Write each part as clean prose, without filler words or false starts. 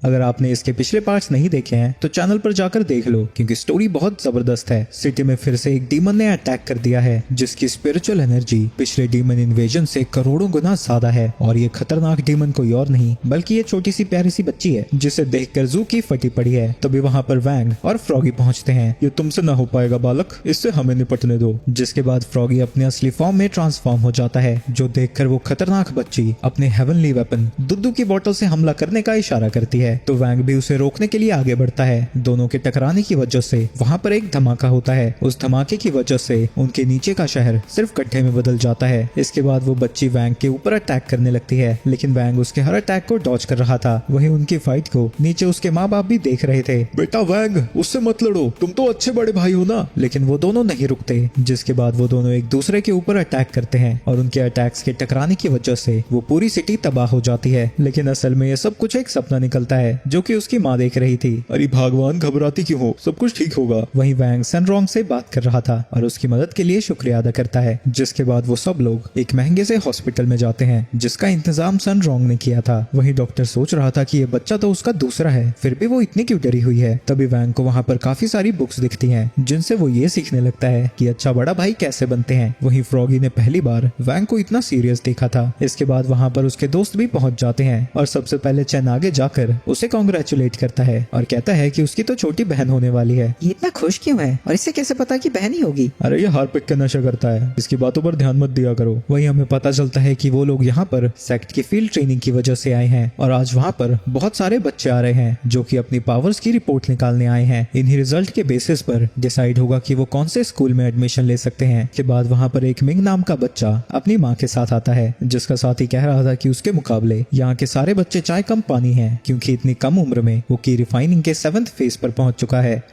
अगर आपने इसके पिछले पार्ट्स नहीं देखे हैं तो चैनल पर जाकर देख लो, क्योंकि स्टोरी बहुत जबरदस्त है। सिटी में फिर से एक डीमन ने अटैक कर दिया है जिसकी स्पिरिचुअल एनर्जी पिछले डीमन इन्वेजन से करोड़ों गुना ज्यादा है। और ये खतरनाक डीमन कोई और नहीं बल्कि ये छोटी सी प्यारी सी बच्ची है जिसे देखकर जू की फटी पड़ी है। तभी वहाँ पर वैंग और फ्रॉगी पहुँचते हैं। ये तुमसे न हो पाएगा बालक, इससे हमें निपटने दो। जिसके बाद फ्रॉगी अपने असली फॉर्म में ट्रांसफॉर्म हो जाता है, जो देखकर वो खतरनाक बच्ची अपने हेवनली वेपन दुद्धू की बोतल से हमला करने का इशारा करती है। तो वैंग भी उसे रोकने के लिए आगे बढ़ता है। दोनों के टकराने की वजह से वहाँ पर एक धमाका होता है। उस धमाके की वजह से उनके नीचे का शहर सिर्फ गड्ढे में बदल जाता है। इसके बाद वो बच्ची वैंग के ऊपर अटैक करने लगती है, लेकिन वैंग उसके हर अटैक को डॉज कर रहा था। वहीं उनकी फाइट को नीचे उसके माँ बाप भी देख रहे थे। बेटा वैंग, उससे मत लड़ो, तुम तो अच्छे बड़े भाई हो ना। लेकिन वो दोनों नहीं रुकते। जिसके बाद वो दोनों एक दूसरे के ऊपर अटैक करते हैं और उनके अटैक्स के टकराने की वजह से वो पूरी सिटी तबाह हो जाती है। लेकिन असल में ये सब कुछ एक सपना निकलता है जो कि उसकी माँ देख रही थी। अरे भगवान, घबराती क्यों हो, सब कुछ ठीक होगा। वहीं वैंग सनरॉन्ग से बात कर रहा था और उसकी मदद के लिए शुक्रिया अदा करता है। जिसके बाद वो सब लोग एक महंगे से हॉस्पिटल में जाते हैं जिसका इंतजाम सनरॉन्ग ने किया था। वहीं डॉक्टर सोच रहा था कि ये बच्चा तो उसका दूसरा है, फिर भी वो इतनी क्यों डरी हुई है। तभी वैंग को वहाँ पर काफी सारी बुक्स दिखती हैं जिनसे वो ये सीखने लगता है कि अच्छा बड़ा भाई कैसे बनते हैं। वहीं फ्रॉगी ने पहली बार वैंग को इतना सीरियस देखा था। इसके बाद वहाँ पर उसके दोस्त भी पहुंच जाते हैं और सबसे पहले चैन आगे जाकर उसे कॉन्ग्रेचुलेट करता है और कहता है कि उसकी तो छोटी बहन होने वाली है। ये इतना खुश क्यों है और इसे कैसे पता कि बहन ही होगी? अरे ये हार्पिक का नशा करता है, इसकी बातों पर ध्यान मत दिया करो। वहीं हमें पता चलता है कि वो लोग यहाँ पर सेक्ट की फील्ड ट्रेनिंग की वजह से आए हैं और आज वहाँ पर बहुत सारे बच्चे आ रहे हैं जो कि अपनी पावर्स की रिपोर्ट निकालने आए हैं। इन्हीं रिजल्ट के बेसिस पर डिसाइड होगा कि वो कौन से स्कूल में एडमिशन ले सकते हैं। के बाद वहाँ पर एक मिंग नाम का बच्चा अपनी माँ के साथ आता है, जिसका साथी कह रहा था कि उसके मुकाबले यहाँ के सारे बच्चे चाय कम पानी हैं, क्योंकि इतनी कम उम्र में वो की रिफाइनिंग के 7th फेज पर पहुंच चुका है।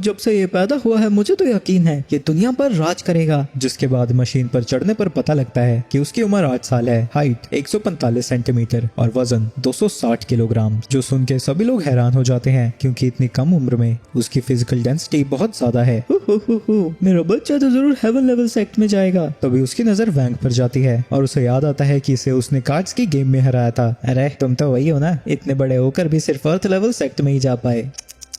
जब से ये पैदा हुआ है मुझे तो यकीन है कि दुनिया पर राज करेगा। जिसके बाद मशीन पर चढ़ने पर पता लगता है कि उसकी उम्र 8 साल है, हाइट 145 सेंटीमीटर और वजन 260 किलोग्राम। जो सुन के सभी लोग हैरान हो जाते हैं क्योंकि इतनी कम उम्र में उसकी फिजिकल डेंसिटी बहुत ज्यादा है। मेरा बच्चा तो जरूर हेवन लेवल सेक्ट में जाएगा। तभी उसकी नजर वैंग पर जाती है और उसे याद आता है कि इसे उसने कार्ड्स की गेम में हराया था। अरे तुम तो वही हो ना, इतने बड़े होकर भी सिर्फ अर्थ लेवल सेक्ट में ही जा पाए।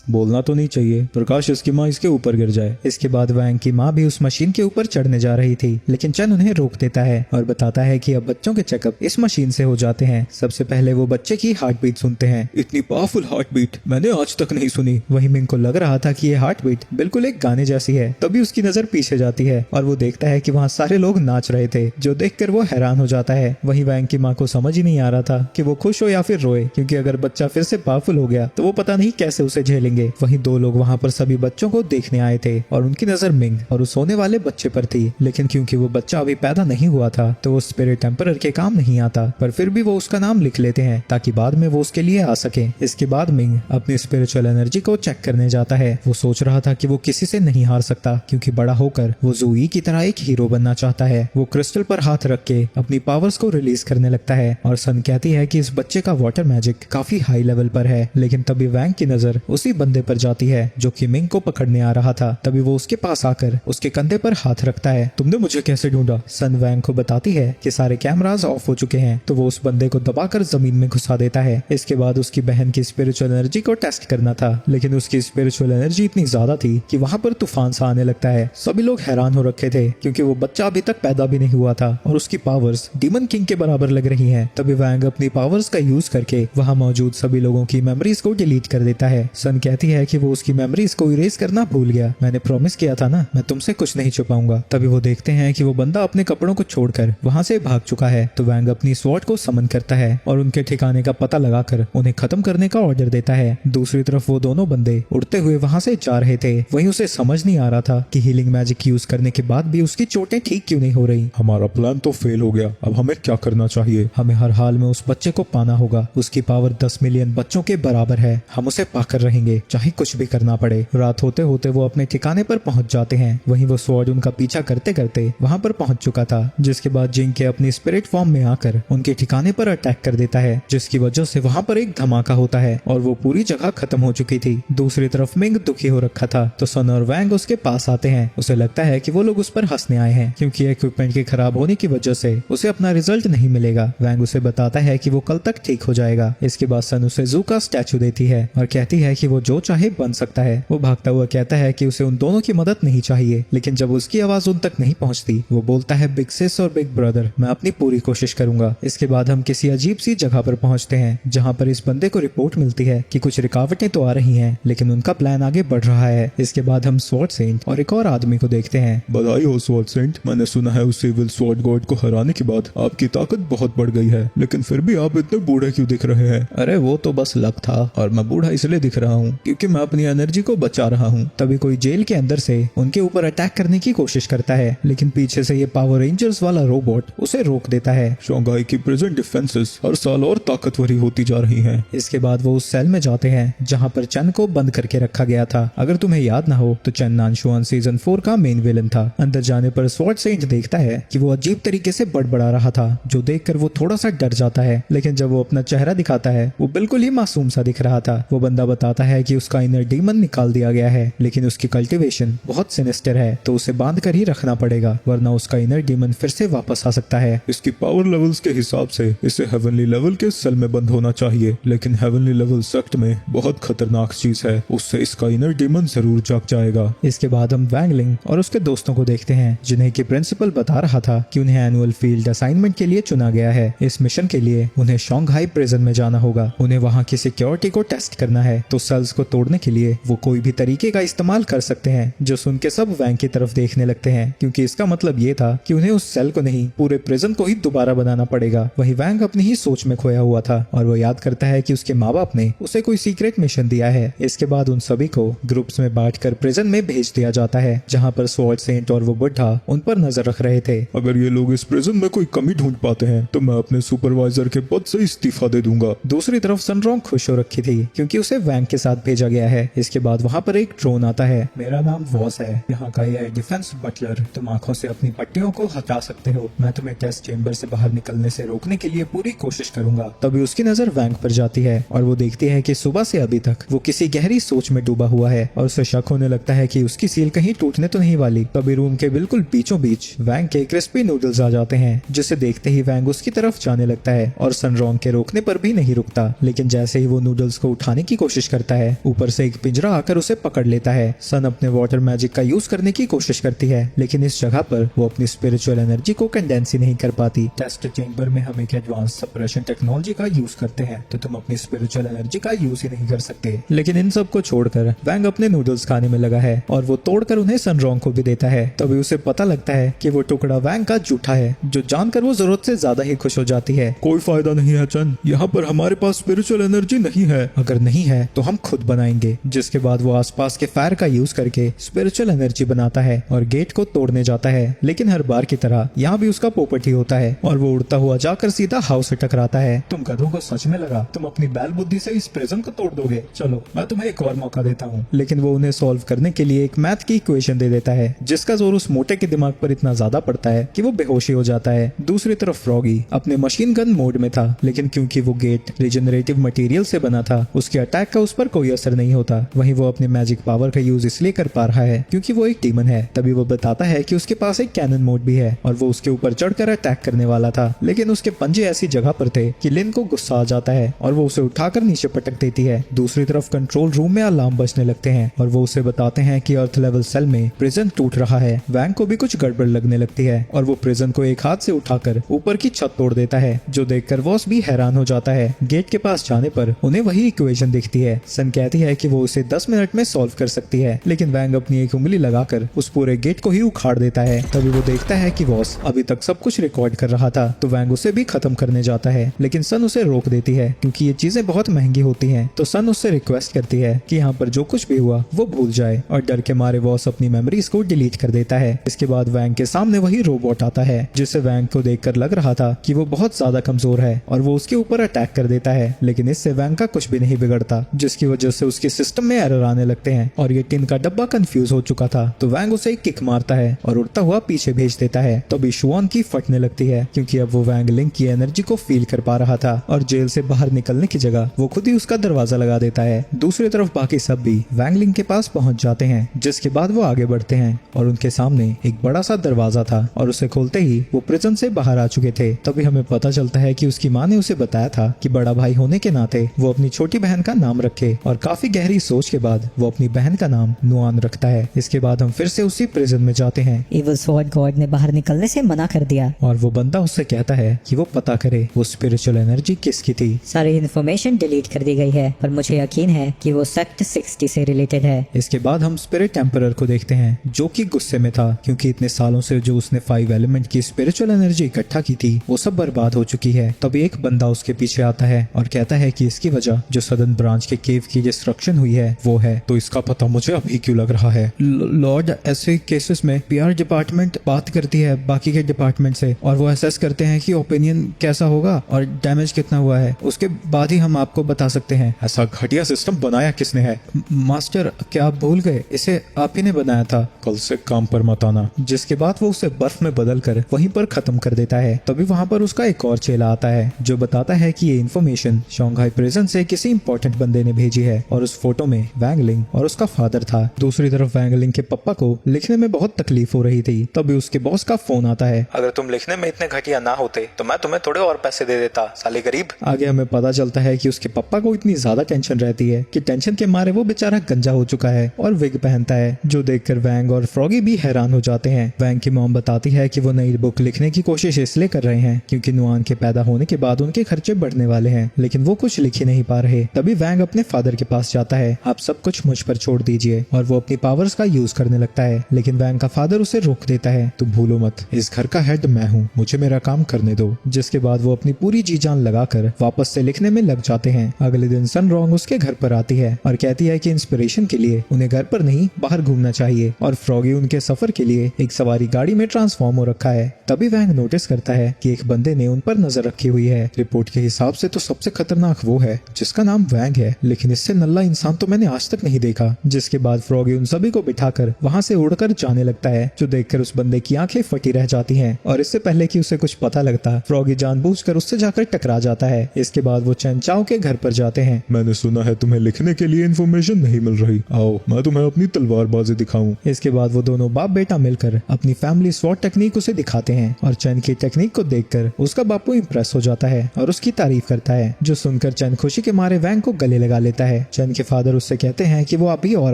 बोलना तो नहीं चाहिए, प्रकाश इसकी माँ इसके ऊपर गिर जाए। इसके बाद वैंग की माँ भी उस मशीन के ऊपर चढ़ने जा रही थी, लेकिन चन उन्हें रोक देता है और बताता है कि अब बच्चों के चेकअप इस मशीन से हो जाते हैं। सबसे पहले वो बच्चे की हार्ट बीट सुनते हैं। इतनी पावरफुल हार्ट बीट मैंने आज तक नहीं सुनी। वहीं मिंग को लग रहा था कि ये हार्ट बीट बिल्कुल एक गाने जैसी है। तभी उसकी नजर पीछे जाती है और वो देखता है कि वहाँ सारे लोग नाच रहे थे, जो देखकर वो हैरान हो जाता है। वहीं वैंग की माँ को समझ ही नहीं आ रहा था कि वो खुश हो या फिर रोए, क्योंकि अगर बच्चा फिर से पावरफुल हो गया तो वो पता नहीं कैसे उसे झेलेंगे। वहीं दो लोग वहाँ पर सभी बच्चों को देखने आए थे और उनकी नजर मिंग और उस होने वाले बच्चे पर थी। लेकिन क्योंकि वो बच्चा अभी पैदा नहीं हुआ था तो वो स्पिरिट टेम्परर के काम नहीं आता, पर फिर भी वो उसका नाम लिख लेते हैं ताकि बाद में वो उसके लिए आ सके। इसके बाद मिंग अपनी स्पिरिचुअल एनर्जी को चेक करने जाता है। वो सोच रहा था कि वो किसी से नहीं हार सकता, क्योंकि बड़ा होकर वो जूई की तरह एक हीरो बनना चाहता है। वो क्रिस्टल पर हाथ रख के अपनी पावर्स को रिलीज करने लगता है और सन कहती है कि इस बच्चे का वाटर मैजिक काफी हाई लेवल पर है। लेकिन तभी वैंग की नजर उसी बंदे पर जाती है जो कि मिंग को पकड़ने आ रहा था। तभी वो उसके पास आकर उसके कंधे पर हाथ रखता है। तुमने मुझे कैसे ढूंढा? सन वैंग को बताती है कि सारे कैमरास ऑफ हो चुके हैं, तो वो उस बंदे को दबाकर जमीन में घुसा देता है। इसके बाद उसकी बहन की स्पिरिचुअल एनर्जी को टेस्ट करना था, लेकिन उसकी स्पिरिचुअल एनर्जी इतनी ज्यादा थी कि वहाँ पर तूफान सा आने लगता है। सभी लोग हैरान हो रखे थे क्योंकि वो बच्चा अभी तक पैदा भी नहीं हुआ था और उसकी पावर्स डीमन किंग के बराबर लग रही हैं। तभी वैंग अपनी पावर्स का यूज करके वहाँ मौजूद सभी लोगों की मेमोरीज को डिलीट कर देता है। सन कहती है कि वो उसकी मेमोरीज को इरेज करना भूल गया। मैंने प्रॉमिस किया था ना, मैं तुमसे कुछ नहीं छुपाऊंगा। तभी वो देखते हैं कि वो बंदा अपने कपड़ों को छोड़कर वहाँ से भाग चुका है। तो वैंग अपनी स्वॉर्ड को समन करता है और उनके ठिकाने का पता लगाकर उन्हें खत्म करने का ऑर्डर देता है। दूसरी तरफ वो दोनों बंदे उड़ते हुए वहाँ से जा रहे थे। वहीं उसे समझ नहीं आ रहा था कि हीलिंग मैजिक यूज करने के बाद भी उसकी चोटें ठीक क्यों नहीं हो रही। हमारा प्लान तो फेल हो गया, अब हमें क्या करना चाहिए? हमें हर हाल में उस बच्चे को पाना होगा। उसकी पावर 10 मिलियन बच्चों के बराबर है, हम उसे पाकर रहेंगे। चाहे कुछ भी करना पड़े। रात होते होते वो अपने ठिकाने पर पहुंच जाते हैं। वहीं वो स्वॉर्ड उनका पीछा करते करते वहां पर पहुंच चुका था, जिसके बाद जिंग के अपनी स्पिरिट फॉर्म में आकर उनके ठिकाने पर अटैक कर देता है, जिसकी वजह से वहां पर एक धमाका होता है और वो पूरी जगह खत्म हो चुकी थी। दूसरी तरफ मिंग दुखी हो रखा था तो सन और वैंग उसके पास आते हैं। उसे लगता है कि वो लोग उस पर हंसने आए हैं क्योंकि इक्विपमेंट के खराब होने की वजह से उसे अपना रिजल्ट नहीं मिलेगा। वैंग उसे बताता है कि वो कल तक ठीक हो जाएगा। इसके बाद सन उसे जू का स्टैचू देती है और कहती है कि वो जो चाहे बन सकता है। वो भागता हुआ कहता है कि उसे उन दोनों की मदद नहीं चाहिए, लेकिन जब उसकी आवाज उन तक नहीं पहुंचती वो बोलता है बिग सिस और बिग ब्रदर, मैं अपनी पूरी कोशिश करूंगा। इसके बाद हम किसी अजीब सी जगह पर पहुंचते हैं जहां पर इस बंदे को रिपोर्ट मिलती है कि कुछ रुकावटें तो आ रही हैं लेकिन उनका प्लान आगे बढ़ रहा है। इसके बाद हम स्वॉर्ड सेंट और एक और आदमी को देखते हैं। बधाई हो स्वॉर्ड सेंट, मैंने सुना है उस इविल स्वॉर्ड गॉड को हराने के बाद आपकी ताकत बहुत बढ़ गई है, लेकिन फिर भी आप इतने बूढ़े क्यों दिख रहे हैं? अरे वो तो बस लक था और मैं बूढ़ा इसलिए दिख रहा हूँ क्योंकि मैं अपनी एनर्जी को बचा रहा हूँ। तभी कोई जेल के अंदर से उनके ऊपर अटैक करने की कोशिश करता है, लेकिन पीछे से ये पावर रेंजर्स वाला रोबोट उसे रोक देता है। शंघाई की प्रेजेंट डिफेंसेस हर साल और ताकतवर होती जा रही हैं। इसके बाद वो उस सेल में जाते हैं जहाँ पर चन को बंद करके रखा गया था। अगर तुम्हें याद ना हो तो चन नानशुआन सीजन 4 का मेन विलन था। अंदर जाने पर स्वॉर्ड सेंट देखता है कि वो अजीब तरीके से बड़बड़ा रहा था, जो देखकर वो थोड़ा सा डर जाता है, लेकिन जब वो अपना चेहरा दिखाता है वो बिल्कुल ही मासूम सा दिख रहा था। वो बंदा बताता है कि उसका इनर डीमन निकाल दिया गया है, लेकिन उसकी कल्टीवेशन बहुत सिनिस्टर है तो उसे बांध कर ही रखना पड़ेगा, वरना उसका इनर डीमन फिर से वापस आ सकता है। इसकी पावर लेवल्स के हिसाब से इसे हेवनली लेवल के सेल में बंद होना चाहिए, लेकिन हेवनली लेवल सेक्ट में बहुत खतरनाक चीज है, उससे इसका इनर डीमन जरूर जाग जाएगा। इसके बाद हम वैंगलिंग और उसके दोस्तों को देखते हैं जिन्हें कि प्रिंसिपल बता रहा था कि उन्हें एनुअल फील्ड असाइनमेंट के लिए चुना गया है। इस मिशन के लिए उन्हें शंघाई प्रिजन में जाना होगा। उन्हें वहां की सिक्योरिटी को टेस्ट करना है, तो सेल्स को तोड़ने के लिए वो कोई भी तरीके का इस्तेमाल कर सकते हैं। जो सुन के सब वैंग की तरफ देखने लगते हैं क्योंकि इसका मतलब ये था कि उन्हें उस सेल को नहीं पूरे प्रिजन को ही दोबारा बनाना पड़ेगा। वही वैंग अपनी ही सोच में खोया हुआ था और वो याद करता है कि उसके माँ बाप ने उसे कोई सीक्रेट मिशन दिया है। इसके बाद उन सभी को ग्रुप्स में बांटकर प्रिजन में भेज दिया जाता है जहाँ पर स्वॉर्ड सेंट और वो बुढ़ा उन पर नजर रख रहे थे। अगर ये लोग इस प्रिजन में कोई कमी ढूंढ पाते हैं तो मैं अपने सुपरवाइजर के पद से इस्तीफा दे दूंगा। दूसरी तरफ सनरॉन्ग खुश हो रखी थी क्योंकि उसे वैंग के साथ भेजा गया है। इसके बाद वहाँ पर एक ड्रोन आता है। मेरा नाम वॉस है, यहाँ का ये डिफेंस बटलर। तुम आंखों से अपनी पट्टियों को हटा सकते हो। मैं तुम्हें टेस्ट चेंबर से बाहर निकलने से रोकने के लिए पूरी कोशिश करूंगा। तभी उसकी नजर वैंग पर जाती है और वो देखती है कि सुबह से अभी तक वो किसी गहरी सोच में डूबा हुआ है और उसे शक होने लगता है कि उसकी सील कहीं टूटने तो नहीं वाली। तभी रूम के बिल्कुल बीचों बीच वैंग के क्रिस्पी नूडल्स आ जाते हैं, जिसे देखते ही वैंग उसकी तरफ जाने लगता है और सनरॉन्ग के रोकने पर भी नहीं रुकता। लेकिन जैसे ही वो नूडल्स को उठाने की कोशिश करता है, ऊपर से एक पिंजरा आकर उसे पकड़ लेता है। सन अपने वाटर मैजिक का यूज करने की कोशिश करती है, लेकिन इस जगह पर वो अपनी स्पिरिचुअल एनर्जी को कंडेंस ही नहीं कर पाती। टेस्ट चेंबर में हम एक एडवांस सप्रेशन टेक्नोलॉजी का यूज करते हैं तो तुम अपनी स्पिरिचुअल एनर्जी का यूज ही नहीं कर सकते। लेकिन इन सब को छोड़कर वैंग अपने नूडल्स खाने में लगा है और वो तोड़कर उन्हें सनरॉन्ग को भी देता है। तभी उसे पता लगता है कि वो टुकड़ा वैंग का जूठा है, जो जानकर वो जरूरत से ज्यादा ही खुश हो जाती है। कोई फायदा नहीं है चन, यहाँ पर हमारे पास स्पिरिचुअल एनर्जी नहीं है। अगर नहीं है तो हम खुद बनाएंगे। जिसके बाद वो आसपास के फायर का यूज करके स्पिरिचुअल एनर्जी बनाता है और गेट को तोड़ने जाता है। लेकिन हर बार की तरह यहाँ भी उसका पोपट ही होता है और वो उड़ता हुआ जाकर सीधा हाउस से टकराता है। तुम गधों को सच में लगा तुम अपनी बैल बुद्धि से इस प्रिजन को तोड़ दोगे? चलो मैं तुम्हें एक और मौका देता हूँ। लेकिन वो उन्हें सॉल्व करने के लिए एक मैथ की इक्वेशन दे देता है, जिसका जोर उस मोटे के दिमाग पर इतना ज्यादा पड़ता है कि वो बेहोशी हो जाता है। दूसरी तरफ फ्रॉगी अपने मशीन गन मोड में था, लेकिन क्योंकि वो गेट रिजेनरेटिव मटेरियल से बना था, उसके अटैक का उस पर कोई असर नहीं होता। वहीं वो अपने मैजिक पावर का यूज इसलिए कर पा रहा है क्योंकि वो एक डीमन है। तभी वो बताता है कि उसके पास एक कैनन मोड भी है और वो उसके ऊपर चढ़कर अटैक करने वाला था, लेकिन उसके पंजे ऐसी जगह पर थे कि लिन को गुस्सा आ जाता है और वो उसे उठाकर नीचे पटक देती है। दूसरी तरफ कंट्रोल रूम में अलार्म बजने लगते हैं और वो उसे बताते हैं कि अर्थ लेवल सेल में प्रिजन टूट रहा है। वैंग को भी कुछ गड़बड़ लगने लगती है और वो प्रिजन को एक हाथ से उठाकर ऊपर की छत तोड़ देता है, जो देखकर वॉस भी हैरान हो जाता है। गेट के पास जाने पर उन्हें वही इक्वेशन दिखती है। सन कहती है कि वो उसे 10 मिनट में सॉल्व कर सकती है, लेकिन वैंग अपनी एक उंगली लगाकर उस पूरे गेट को ही उखाड़ देता है। तभी वो देखता है कि वॉस अभी तक सब कुछ रिकॉर्ड कर रहा था, तो वैंग उसे भी खत्म करने जाता है, लेकिन सन उसे रोक देती है क्योंकि ये चीजें बहुत महंगी होती हैं। तो सन उससे रिक्वेस्ट करती है कि यहाँ पर जो कुछ भी हुआ वो भूल जाए और डर के मारे वॉस अपनी मेमोरीज को डिलीट कर देता है। इसके बाद वैंग के सामने वही रोबोट आता है, जिसे वैंग को देखकर लग रहा था कि वो बहुत ज्यादा कमजोर है और वो उसके ऊपर अटैक कर देता है, लेकिन इससे वैंग का कुछ भी नहीं बिगड़ता, जिसकी वजह वजह से उसके सिस्टम में एरर आने लगते हैं और ये टिन का डब्बा कंफ्यूज हो चुका था। तो वैंग उसे एक किक मारता है और उड़ता हुआ पीछे भेज देता है। तभी शुआन की फटने लगती है क्योंकि अब वो वैंग लिंग की एनर्जी को फील कर पा रहा था और जेल से बाहर निकलने की जगह वो खुद ही उसका दरवाजा लगा देता है। दूसरी तरफ बाकी सब भी वैंग लिंग के पास पहुंच जाते हैं, जिसके बाद वो आगे बढ़ते हैं और उनके सामने एक बड़ा सा दरवाजा था और उसे खोलते ही वो प्रिजन से बाहर आ चुके थे। तभी हमें पता चलता है कि उसकी माँ ने उसे बताया था कि बड़ा भाई होने के नाते वो अपनी छोटी बहन का नाम रखे और काफी गहरी सोच के बाद वो अपनी बहन का नाम नुआन रखता है। इसके बाद हम फिर से उसी प्रिजन में जाते हैं इविल स्वॉर्ड गॉड ने बाहर निकलने से मना कर दिया और वो बंदा उससे कहता है कि वो पता करे वो स्पिरिचुअल एनर्जी किसकी थी। सारी इन्फॉर्मेशन डिलीट कर दी गई है पर मुझे यकीन है कि वो सेक्ट 60 से रिलेटेड है। इसके बाद हम स्पिरिट टेम्परर को देखते हैं जो कि गुस्से में था क्योंकि इतने सालों से जो उसने 5 एलिमेंट की स्पिरिचुअल एनर्जी इकट्ठा की थी वो सब बर्बाद हो चुकी है। तभी एक बंदा उसके पीछे आता है और कहता है कि इसकी वजह जो सदर्न ब्रांच के केव की डिस्ट्रक्शन हुई है वो है। तो इसका पता मुझे अभी क्यों लग रहा है? लॉर्ड, ऐसे केसेस में पीआर डिपार्टमेंट बात करती है बाकी के डिपार्टमेंट से और वो असेस करते हैं कि ओपिनियन कैसा होगा और डैमेज कितना हुआ है, उसके बाद ही हम आपको बता सकते हैं। ऐसा घटिया सिस्टम बनाया किसने है? मास्टर, क्या आप भूल गए? इसे आप ही ने बनाया था। कल से काम पर मत आना। जिसके बाद वो उसे बर्फ में बदल कर वहीं पर खत्म कर देता है। तभी वहाँ पर उसका एक और चेला आता है जो बताता है कि ये इन्फॉर्मेशन शंघाई प्रिजन से किसी इंपॉर्टेंट बंदे ने भेजी है और उस फोटो में वैंग लिंग और उसका फादर था। दूसरी तरफ वैंग लिंग के पप्पा को लिखने में बहुत तकलीफ हो रही थी। तभी उसके बॉस का फोन आता है। अगर तुम लिखने में इतने घटिया ना होते तो मैं तुम्हें थोड़े और पैसे दे देता, साले गरीब। आगे हमें पता चलता है कि उसके पप्पा को इतनी ज्यादा टेंशन रहती है कि टेंशन के मारे वो बेचारा गंजा हो चुका है और विग पहनता है, जो देखकर वैंग और फ्रॉगी भी हैरान हो जाते हैं। वैंग की मॉम बताती है कि वो नई बुक लिखने की कोशिश इसलिए कर रहे हैं क्योंकि नुआन के पैदा होने के बाद उनके खर्चे बढ़ने वाले हैं, लेकिन वो कुछ लिख ही नहीं पा रहे। तभी वैंग अपने फादर के पास जाता है, आप सब कुछ मुझ पर छोड़ दीजिए, और वो अपनी पावर्स का यूज करने लगता है, लेकिन वैंग का फादर उसे रोक देता है। तुम भूलो मत, इस घर का हेड मैं हूँ, मुझे मेरा काम करने दो। जिसके बाद वो अपनी पूरी जी जान लगाकर वापस से लिखने में लग जाते हैं। अगले दिन सन रॉन्ग उसके घर पर आती है और कहती है कि इंस्पिरेशन के लिए उन्हें घर पर नहीं बाहर घूमना चाहिए, और फ्रॉगी उनके सफर के लिए एक सवारी गाड़ी में ट्रांसफॉर्म हो रखा है। तभी वैंग नोटिस करता है कि एक बंदे ने उन पर नजर रखी हुई है। रिपोर्ट के हिसाब से तो सबसे खतरनाक वो है जिसका नाम वैंग है, लेकिन इससे नल्ला इंसान तो मैंने आज तक नहीं देखा। जिसके बाद फ्रॉगी उन सभी को बिठाकर वहाँ से उड़कर जाने लगता है, जो देखकर उस बंदे की आंखें फटी रह जाती हैं, और इससे पहले कि उसे कुछ पता लगता फ्रॉगी जानबूझकर उससे जाकर टकरा जाता है। इसके बाद वो चैन चाओ के घर पर जाते हैं। मैंने सुना है तुम्हें लिखने के लिए इन्फॉर्मेशन नहीं मिल रही, आओ मैं तुम्हें अपनी तलवारबाजी दिखाऊं। इसके बाद वो दोनों बाप बेटा मिलकर अपनी फैमिली स्वॉट टेक्निक उसे दिखाते हैं, और चैन की टेक्निक को देखकर उसका बापू इंप्रेस हो जाता है और उसकी तारीफ करता है, जो सुनकर चैन खुशी के मारे वैंग को गले लगा लेता है। चैन के फादर उससे कहते हैं कि वो अभी और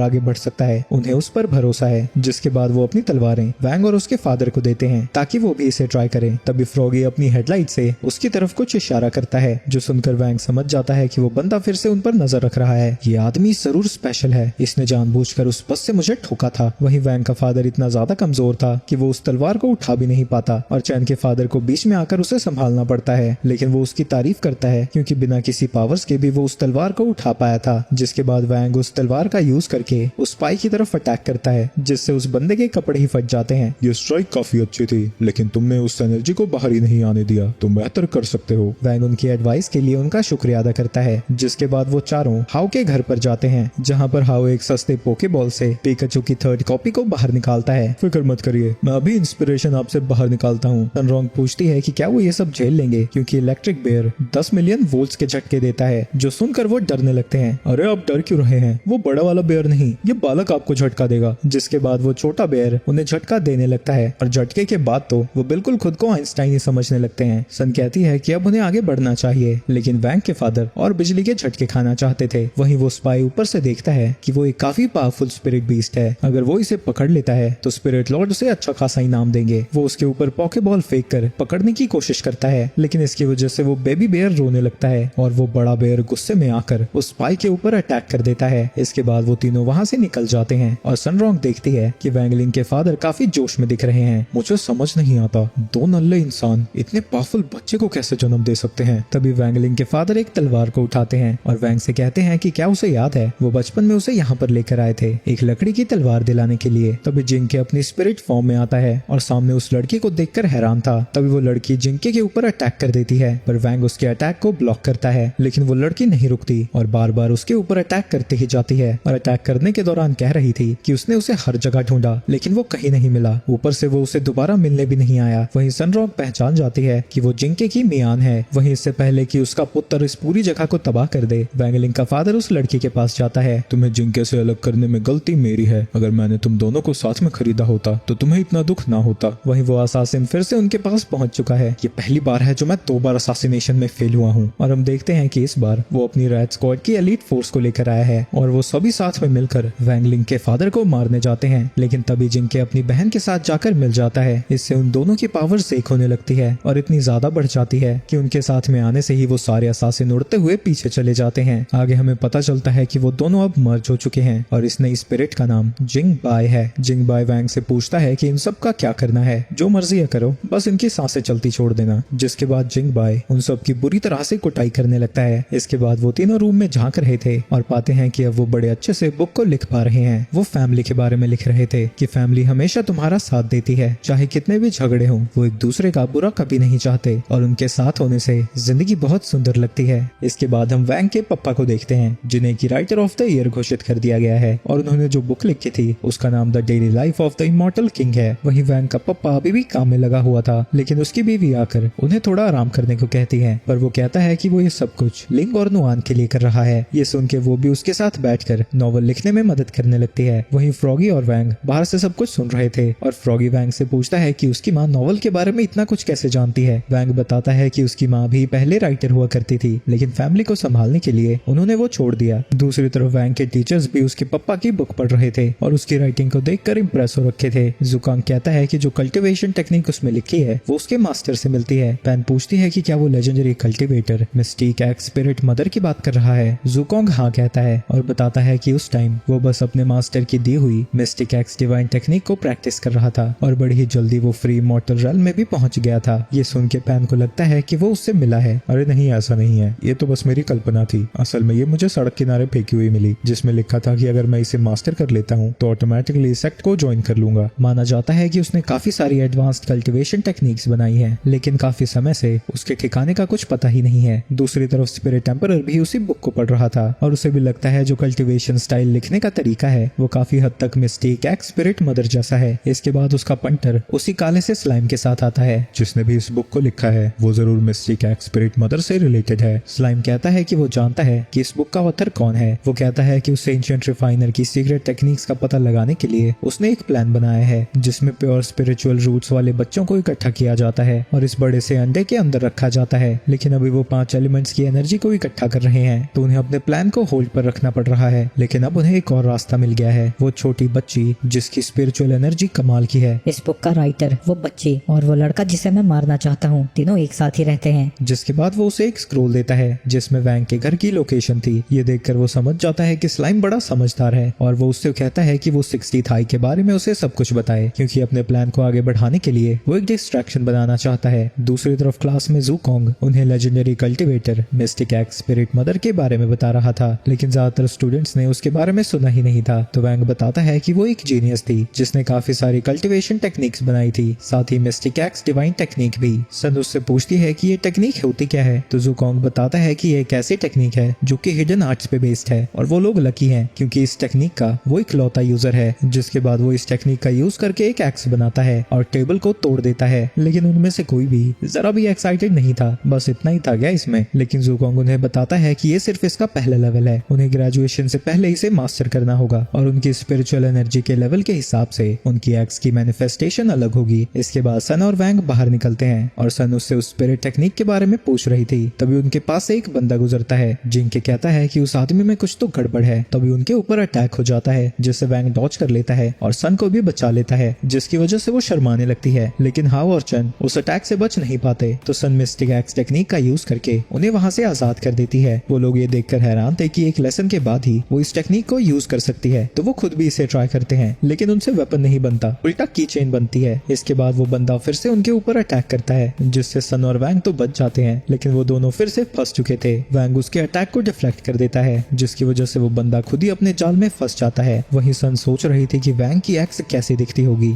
आगे बढ़ सकता है, उन्हें उस पर भरोसा है। जिसके बाद वो अपनी तलवारें वैंग और उसके फादर को देते हैं ताकि वो भी इसे ट्राई करें। तभी फ्रॉगी अपनी हेडलाइट से उसकी तरफ कुछ इशारा करता है, जो सुनकर वैंग समझ जाता है कि वो बंदा फिर से उन पर नजर रख रहा है। ये आदमी जरूर स्पेशल है, इसने जानबूझकर उस बस से मुझे ठोका था। वहीं वैंग का फादर इतना ज्यादा कमजोर था कि वो उस तलवार को उठा भी नहीं पाता, और चैन के फादर को बीच में आकर उसे संभालना पड़ता है, लेकिन वो उसकी तारीफ करता है क्योंकि बिना किसी पावर्स के भी वो उस तलवार को उठा पाया था। जिसके बाद वैंग उस तलवार का यूज करके उस स्पाई की तरफ अटैक करता है, जिससे उस बंदे के कपड़े ही फट जाते हैं। ये स्ट्राइक काफी अच्छी थी, लेकिन तुमने उस एनर्जी को बाहर ही नहीं आने दिया, तुम बेहतर कर सकते हो। वैंग उनकी एडवाइस के लिए उनका शुक्रिया अदा करता है। जिसके बाद वो चारों हाउ के घर पर जाते हैं, जहाँ पर हाउ एक सस्ते पोकेबॉल से पिकाचू की 3rd कॉपी को बाहर निकालता है। फिक्र मत करिए, मैं अभी इंस्पिरेशन आपसे बाहर निकालता हूँ। सनरॉन्ग पूछती है कि क्या वो ये सब झेल लेंगे, क्योंकि इलेक्ट्रिक बेयर 10 मिलियन वोल्ट्स के झटके देता है, जो सुनकर वो डरने लगते हैं। अरे आप डर क्यों रहे हैं, वो बड़ा वाला बेयर नहीं, ये बालक आपको झटका देगा। जिसके बाद वो छोटा बेयर उन्हें झटका देने लगता है, और झटके के बाद तो वो बिल्कुल खुद को आइंस्टाइन ही समझने लगते हैं। सन कहती है कि अब उन्हें आगे बढ़ना चाहिए, लेकिन वैंग के फादर और बिजली के झटके खाना चाहते थे। वहीं वो स्पाई ऊपर से देखता है कि वो एक काफी पावरफुल स्पिरिट बीस्ट है, अगर वो इसे पकड़ लेता है तो स्पिरिट लॉर्ड उसे अच्छा खासा इनाम देंगे। वो उसके ऊपर पॉकेबॉल फेंक कर पकड़ने की कोशिश करता है, लेकिन इसकी वजह से वो बेबी बेयर रोने लगता है, और वो बड़ा बेयर गुस्से में आकर उस स्पाई के ऊपर अटैक कर देता है। इसके बाद वो तीनों वहाँ से निकल जाते हैं, और सनरॉन्ग देखती है कि वैंगलिंग के फादर काफी जोश में दिख रहे हैं। मुझे समझ नहीं आता, 2 नल्ले इंसान इतने पावरफुल बच्चे को कैसे जन्म दे सकते हैं। तभी वैंगलिंग के फादर एक तलवार को उठाते हैं और वैंग से कहते हैं कि क्या उसे याद है वो बचपन में उसे यहाँ पर लेकर आए थे एक लकड़ी की तलवार दिलाने के लिए। तभी जिंके अपनी स्पिरिट फॉर्म में आता है और सामने उस लड़की को देखकर हैरान था। तभी वो लड़की जिंके के ऊपर अटैक कर देती है, पर वैंग उसके अटैक को ब्लॉक करता है, लेकिन वो लड़की नहीं रुकती और बार बार उसके उसके ऊपर अटैक करते ही जाती है और अटैक करने के दौरान कह रही थी कि उसने उसे हर जगह ढूंढा लेकिन वो कहीं नहीं मिला। ऊपर से वो उसे दोबारा मिलने भी नहीं आया। वहीं सनरॉक पहचान जाती है कि वो जिंके की मियान है। वहीं इससे पहले कि उसका पुत्र इस पूरी जगह को तबाह कर दे, वैंगलिंग का फादर उस लड़की के पास जाता है। तुम्हें जिंके से अलग करने में गलती मेरी है। अगर मैंने तुम दोनों को साथ में खरीदा होता तो तुम्हें इतना दुख ना होता। वहीं वो असासिन फिर से उनके पास पहुंच चुका है। ये पहली बार है जो मैं 2 बार असासिनेशन में फेल हुआ हूँ। और हम देखते हैं कि इस बार वो अपनी रैट स्क्वाड की एलीट फोर्स को लेकर आया है और वो सभी साथ में मिलकर वैंगलिंग के फादर को मारने जाते हैं। लेकिन तभी जिंके अपनी बहन के साथ जाकर मिल जाता है। इससे उन दोनों की पावर सेक होने लगती है और इतनी ज्यादा बढ़ जाती है कि उनके साथ में आने से ही वो सारे असासिन उड़ते हुए पीछे चले जाते हैं। आगे हमें पता चलता है कि वो दोनों अब मर्ज हो चुके हैं और इस नई स्पिरिट का नाम जिंग बाय है। जिंग बाय वैंग से पूछता है कि इन सब का क्या करना है। जो मर्जी है करो, बस इनकी सांसें चलती छोड़ देना। जिसके बाद जिंग बाय उन सब की बुरी तरह से कुटाई करने लगता है। इसके बाद वो तीनों रूम में झांक रहे थे और पाते हैं कि अब वो बड़े अच्छे से बुक को लिख पा रहे हैं। वो फैमिली के बारे में लिख रहे थे कि फैमिली हमेशा तुम्हारा साथ देती है, चाहे कितने भी झगड़े हों। वो एक दूसरे का बुरा कभी नहीं चाहते और उनके साथ होने से जिंदगी बहुत सुंदर लगती है। इसके बाद हम वैंग के पप्पा को देखते हैं जिन्हें की राइटर ऑफ द ईयर घोषित कर दिया गया है और उन्होंने जो बुक लिखी थी उसका नाम the daily life of the immortal king है। वहीं वैंग का पप्पा अभी भी काम में लगा हुआ था लेकिन उसकी बीवी आकर उन्हें थोड़ा आराम करने को कहती है, पर वो कहता है कि वो ये सब कुछ लिंग और नुआन के लिए कर रहा है। ये सुन के वो भी उसके साथ बैठकर नॉवल लिखने में मदद करने लगती है। वहीं फ्रॉगी और वैंग बाहर से सब कुछ सुन रहे थे और फ्रॉगी वैंग से पूछता है कि उसकी माँ नॉवल के बारे में इतना कुछ कैसे जानती है। वैंग बताता है कि उसकी माँ भी पहले राइटर हुआ करती थी लेकिन फैमिली को संभालने के लिए उन्होंने वो छोड़ दिया। दूसरी तरफ वैंग के टीचर्स भी उसके पप्पा की बुक पढ़ रहे थे और उसकी राइटिंग को देखकर इम्प्रेस हो रखे थे। जुकांग कहता है कि जो कल्टीवेशन टेक्निक उसमें लिखी है वो उसके मास्टर से मिलती है। पैन पूछती है कि क्या वो legendary cultivator mistake x spirit mother की बात कर रहा है। जुकोंग हाँ कहता है और बताता है कि उस टाइम वो बस अपने मास्टर की दी हुई मिस्टिक एक्स डिवाइन टेक्निक को प्रैक्टिस कर रहा था और बड़ी ही जल्दी वो फ्री मॉर्टल रेल्म में भी पहुंच गया था। ये सुन के पैन को लगता है कि वो उससे मिला है। अरे नहीं, ऐसा नहीं है, ये तो बस मेरी कल्पना थी। असल में ये मुझे सड़क किनारे फेंकी हुई मिली जिसमें लिखा था कि अगर मैं इसे मास्टर कर लेता हूँ तो ऑटोमेटिकली सेक्ट को ज्वाइन कर लूंगा। माना जाता है कि उसने काफी सारी एडवांस्ड कल्टीवेशन टेक्निक्स बनाई हैं लेकिन काफी समय से उसके ठिकाने का कुछ पता ही नहीं है। दूसरी तरफ स्पिरिट टेम्परर भी उसी बुक को पढ़ रहा था और उसे भी लगता है जो कल्टीवेशन स्टाइल लिखने का तरीका है वो काफी हद तक मिस्टिक एक्स स्पिरिट मदर जैसा है। इसके बाद उसका पंटर उसी काले से स्लाइम के साथ आता है। जिसने भी इस बुक को लिखा है वो जरूर मिस्टिक एक्स स्पिरिट मदर से रिलेटेड है। स्लाइम कहता है कि वो जानता है कि इस बुक का ऑथर कौन है। वो कहता है कि उस एंशिएंट रिफाइनर की सीक्रेट टेक्निक्स का पता लगाने के लिए उसने एक प्लान बनाया है जिसमें प्योर स्पिरिचुअल रूट्स वाले बच्चों को इकट्ठा किया जाता है और इस बड़े से अंडे के अंदर रखा जाता है। लेकिन अभी वो 5 एलिमेंट्स की एनर्जी को इकट्ठा कर रहे हैं तो उन्हें अपने प्लान को होल्ड पर रखना पड़ रहा है। लेकिन अब उन्हें एक और रास्ता मिल गया है। वो छोटी बच्ची जिसकी स्पिरिचुअल एनर्जी कमाल की है। इस बुक का राइटर, वो बच्ची और वो लड़का जिसे मैं मारना चाहता हूँ, तीनों एक साथ ही रहते हैं। जिसके बाद वो उसे एक स्क्रोल देता है जिसमें वैंग के घर की लोकेशन थी। ये देखकर वो समझ जाता है कि स्लाइम बड़ा समझदार है और वो उससे कहता है कि वो 60th हाई के बारे में उसे सब कुछ बताए क्योंकि अपने प्लान को आगे बढ़ाने के लिए वो एक डिस्ट्रैक्शन बनाना चाहता है। दूसरी तरफ क्लास में जुकोंग उन्हें legendary cultivator mistake x spirit mother के बारे में बता रहा था लेकिन ज्यादातर स्टूडेंट्स ने उसके बारे में सुना ही नहीं था। तो वैंग बताता है कि वो एक जीनियस थी जिसने काफी सारी कल्टीवेशन टेक्निक्स बनाई थी, साथ ही मिस्टिक एक्स डिवाइन टेक्निक भी। सन उससे पूछती है कि ये टेक्निक होती क्या है तो जुकोंग बताता है कि ये एक ऐसी टेक्निक है जो कि हिडन आर्ट्स पे बेस्ड है और वो लोग लकी हैं क्योंकि इस टेक्निक का वो इकलौता यूजर है। जिसके बाद वो इस टेक्निक का यूज करके एक एक्स बनाता है और टेबल को तोड़ देता है। लेकिन उनमें से कोई भी जरा भी एक्साइटेड नहीं था, बस इतना ही था गया इसमें। लेकिन जुकोंग उन्हें बताता है कि ये सिर्फ इसका पहला लेवल है, उन्हें ग्रेजुएशन से पहले इसे मास्टर करना होगा और उनकी स्पिरिचुअल एनर्जी के लेवल के हिसाब से उनकी एक्स की मैनिफेस्टेशन अलग होगी। इसके बाद सन और वैंग बाहर निकलते हैं और सन उससे उस स्पिरिट टेक्निक के बारे में पूछ रही थी। तभी उनके पास से एक बंदा गुजरता है जिनके कहता है कि उस आदमी में कुछ तो गड़बड़ है। तभी उनके ऊपर अटैक हो जाता है जिससे वैंग डॉज कर लेता है और सन को भी बचा लेता है जिसकी वजह से वो शर्माने लगती है। लेकिन हाव और चन उस अटैक से बच नहीं पाते तो सन मिस्टिक एक्स टेक्निक का यूज करके उन्हें वहां से आजाद कर देती है। वो लोग ये देखकर हैरान थे कि एक लेसन के बाद ही वो इस टेक्निक को यूज कर सकती है तो वो खुद भी इसे ट्राई करते हैं लेकिन उनसे वेपन नहीं बनता, उल्टा की चेन बनती है। इसके बाद वो बंदा फिर से उनके ऊपर अटैक करता है जिससे सन और वैंग तो बच जाते हैं लेकिन वो दोनों फिर से फंस चुके थे। वैंग उसके अटैक को डिफ्लेक्ट कर देता है जिसकी वजह से वो बंदा खुद ही अपने जाल में फंस जाता है। वहीं सन सोच रही थी कि वैंग की एक्स कैसी दिखती होगी।